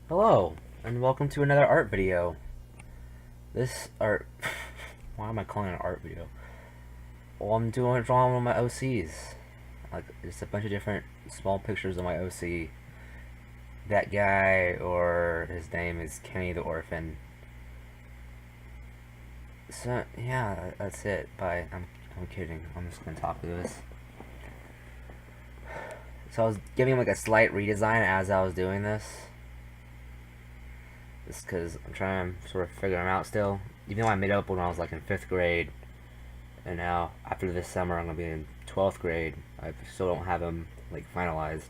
Hello, and welcome to another art video. This art... Why am I calling it an art video? Well, I'm drawing one of my OCs. Like, just a bunch of different small pictures of my OC. That guy, or his name is Kenny the Orphan. So, yeah, that's it. Bye. I'm kidding. I'm just gonna talk to this. So I was giving him like a slight redesign as I was doing this. Just because I'm trying to sort of figure him out still. Even though I made up when I was like in 5th grade, and now after this summer I'm gonna be in 12th grade, I still don't have him like finalized.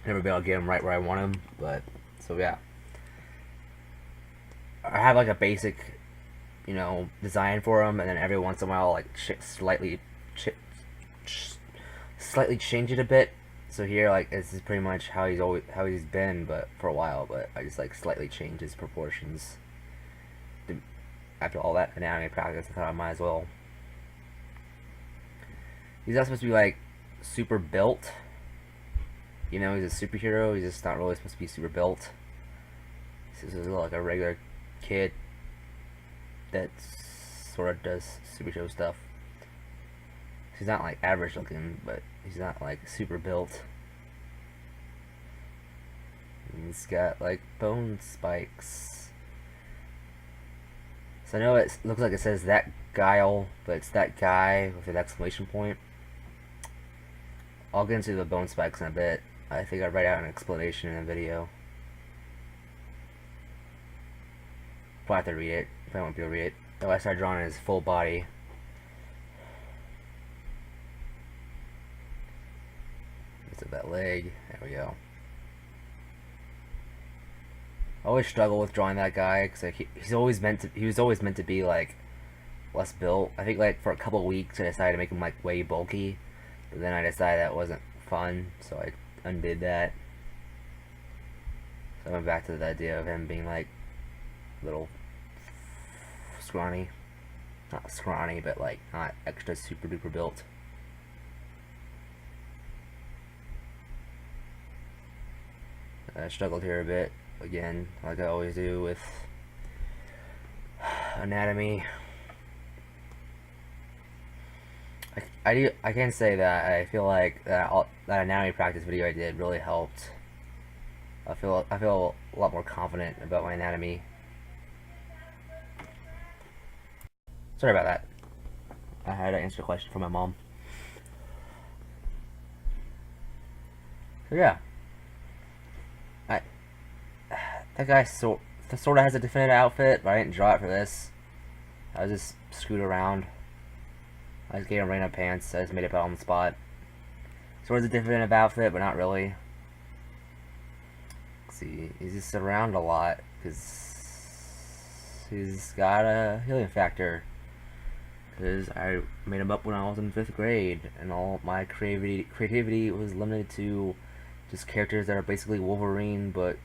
Never be able to get him right where I want him, but so yeah. I have like a basic, design for him, and then every once in a while, like slightly change it a bit. So here, like, this is pretty much how he's been, but for a while. But I just like slightly change his proportions. After all that anatomy practice, I thought I might as well. He's not supposed to be like super built. He's a superhero. He's just not really supposed to be super built. This is like a regular kid that sort of does superhero stuff. He's not like average looking, but he's not like super built. And he's got like bone spikes. So I know it looks like it says that Guile, but it's that guy with an exclamation point. I'll get into the bone spikes in a bit. I think I'll write out an explanation in a video. Probably have to read it. If I won't be able to read it. Though I started drawing his full body. It's that leg. There we go. I always struggle with drawing that guy because like, he was always meant to be like less built. I think like for a couple weeks I decided to make him like way bulky, but then I decided that wasn't fun, so I undid that. So I went back to the idea of him being like little scrawny, not scrawny, but like not extra super duper built. I struggled here a bit again, like I always do with anatomy. I can say that I feel like that anatomy practice video I did really helped. I feel a lot more confident about my anatomy. Sorry about that. I had to answer a question from my mom. So yeah, I that guy sort of has a definitive outfit, but I didn't draw it for this. I was just screwed around. I just gave him random pants. I just made it out on the spot. Sort of a definitive outfit, but not really. See, he's just around a lot because he's got a healing factor. Because I made him up when I was in 5th grade, and all my creativity was limited to just characters that are basically Wolverine but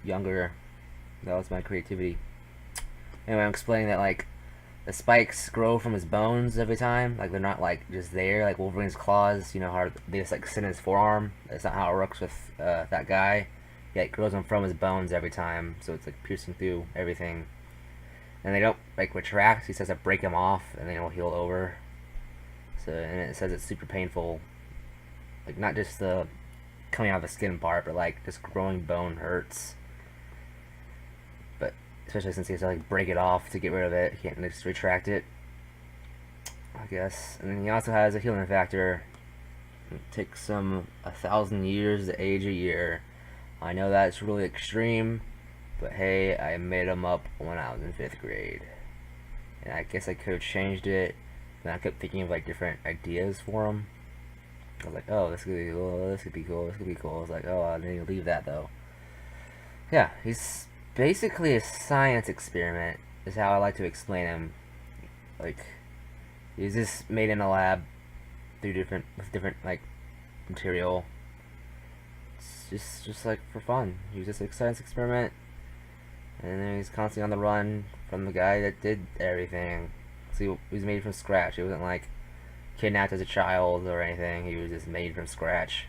younger. That was my creativity. Anyway, I'm explaining that like the spikes grow from his bones every time. Like they're not like just there like Wolverine's claws. You know how they just like sit in his forearm. That's not how it works with that guy. Yeah, it grows them from his bones every time, so it's like piercing through everything. And they don't like retract. He says to break them off, and then it'll heal over. So and it says it's super painful. Like not just the coming out of the skin part, but like just growing bone hurts. But especially since he has to like break it off to get rid of it, he can't just retract it, I guess. And then he also has a healing factor. It takes him 1,000 years to age a year. I know that's really extreme, but hey, I made him up when I was in 5th grade. And I guess I could have changed it. And I kept thinking of like different ideas for him. I was like, oh, this could be cool, this could be cool, this could be cool. I was like, oh, I need to leave that though. Yeah, he's basically a science experiment, is how I like to explain him. Like, he's just made in a lab with different like material. It's just like for fun. He was just a science experiment, and then he's constantly on the run from the guy that did everything. So he was made from scratch. He wasn't like kidnapped as a child or anything. He was just made from scratch.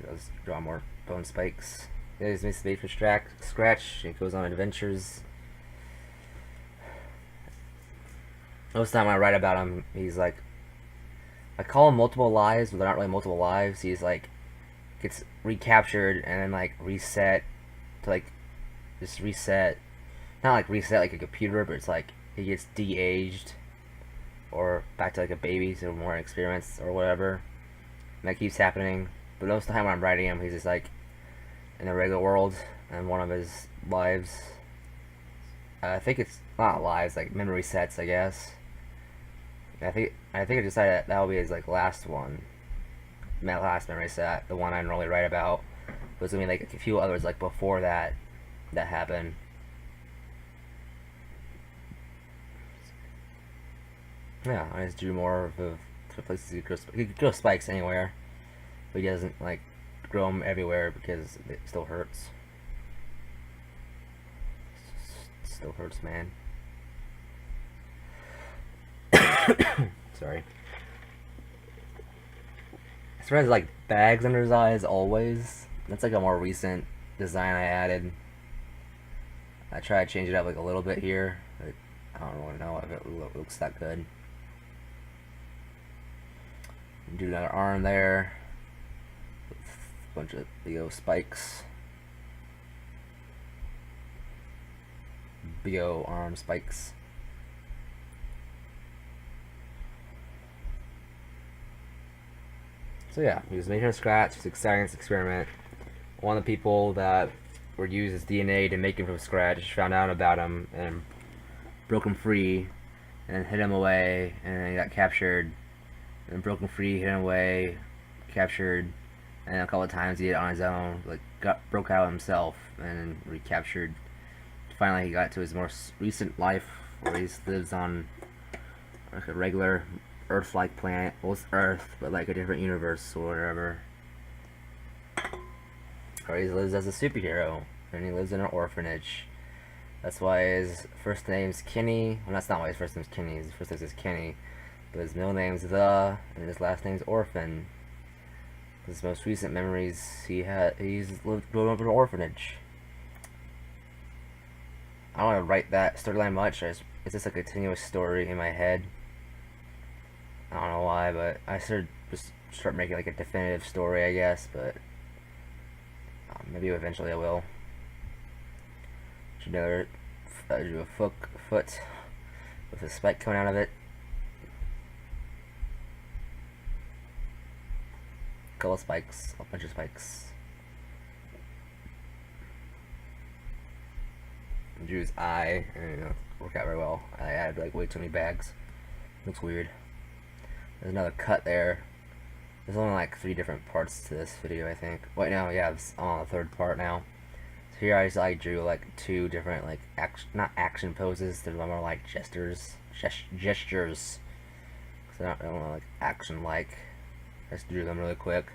Let's draw more bone spikes. Yeah, he's Mr. Bait for Scratch. He goes on adventures. Most of the time when I write about him, he's like, I call him multiple lives, but they're not really multiple lives. He's like, gets recaptured and then like reset to like, just reset. Not like reset like a computer, but it's like, he gets de-aged. Or back to like a baby, so more experiments or whatever. And that keeps happening. But most of the time when I'm writing him, he's just like, in the regular world, and one of his lives. I think it's not lives, like memory sets, I guess. I think I decided that will be his like last one, my last memory set, the one I normally write about. There's gonna be like a few others like before that happened. Yeah, I just drew more of the places he could grow spikes anywhere, but he doesn't like grow them everywhere because it still hurts. It still hurts, man. Sorry. Spread has like bags under his eyes always. That's like a more recent design I added. I try to change it up like a little bit here, but I don't really know if it looks that good. Do another arm there with a bunch of Leo spikes. Bio arm spikes. So yeah, he was made from scratch. It's a science experiment. One of the people that would use his DNA to make him from scratch found out about him and broke him free and hid him away, and then he got captured and broke him free, hid him away, captured, and a couple of times he did it on his own, like broke out himself and recaptured. Finally he got to his more recent life where he lives on like a regular Earth-like planet. Well, it's Earth, but like a different universe or whatever. Or he lives as a superhero, and he lives in an orphanage. That's why his first name's Kenny. Well, that's not why his first name's Kenny. His first name is Kenny, but his middle name's The, and his last name's Orphan. His most recent memories, he's grown up in an orphanage. I don't want to write that storyline much. It's just a continuous story in my head. I don't know why, but I just start making like a definitive story, I guess. But maybe eventually I will. Drew a foot with a spike coming out of it. A couple of spikes, a bunch of spikes. Drew his eye, and it worked out very well. I added like way too many bags. Looks weird. There's another cut there. There's only like 3 different parts to this video, I think. Wait, no, yeah, I'm on the 3rd part now. So here I drew like 2 different like not action poses. They're more like gestures. Gestures. Cause they're not like action like. I just drew them really quick.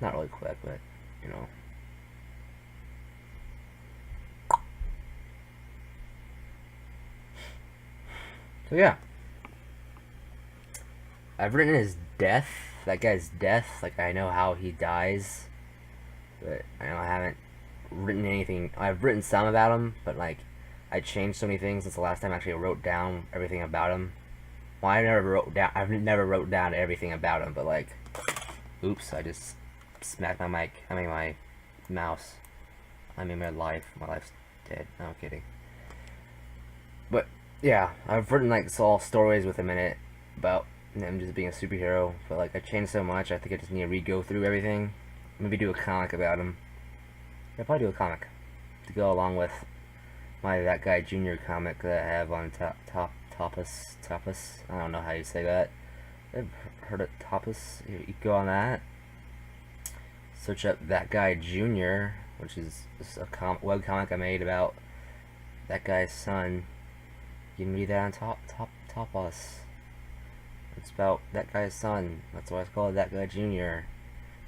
Not really quick, but you know. So yeah. I've written his death, that guy's death, like I know how he dies, but I haven't written anything. I've written some about him, but like I changed so many things since the last time I actually wrote down everything about him. Well, I've never wrote down everything about him, but like, oops, I just smacked my mic, my mouse. my life's dead. No, I'm kidding. But yeah, I've written like all stories with him in it about him just being a superhero, but like I changed so much, I think I just need to re-go through everything. Maybe do a comic about him. I'll probably do a comic to go along with my That Guy Jr. comic that I have on Tapas. I don't know how you say that. I've heard of Tapas. You go on that. Search up That Guy Jr., which is a web comic I made about that guy's son. You can read that on Tapas. It's about that guy's son. That's why it's called That Guy Jr.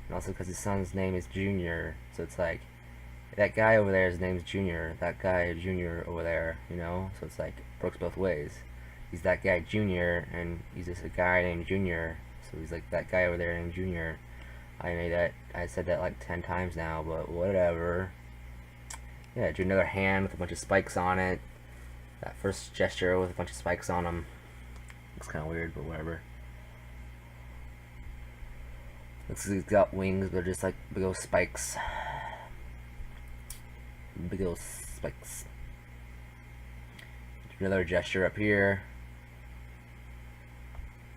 And also because his son's name is Junior. So it's like, that guy over there, his name's Junior. That guy Junior over there, you know? So it's like, works both ways. He's that guy Junior, and he's just a guy named Junior. So he's like that guy over there named Junior. I said that like 10 times now, but whatever. Yeah, drew another hand with a bunch of spikes on it. That first gesture with a bunch of spikes on them. Looks kind of weird, but whatever. Looks like he's got wings, but just like big old spikes. Big old spikes. Another gesture up here.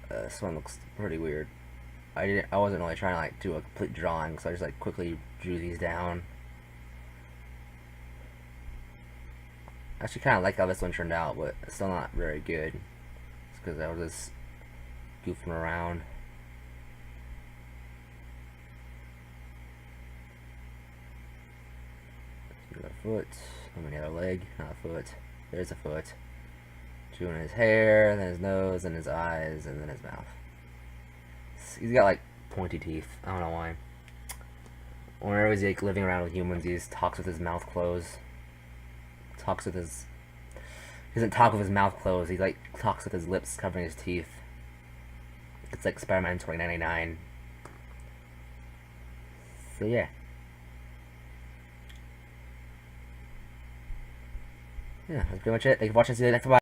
This one looks pretty weird. I wasn't really trying to like do a complete drawing, so I just like quickly drew these down. I actually kind of like how this one turned out, but it's still not very good. It's because I was just goofing around. Another foot. Another leg. Not a foot. There's a foot. Doing his hair, then his nose, and his eyes, and then his mouth. He's got like pointy teeth. I don't know why. Whenever he's like living around with humans, he just talks with his mouth closed. Talks with his. He doesn't talk with his mouth closed. He like talks with his lips covering his teeth. It's like Spider-Man 2099. So yeah. Yeah, that's pretty much it. Thank you for watching. See you next time. Bye.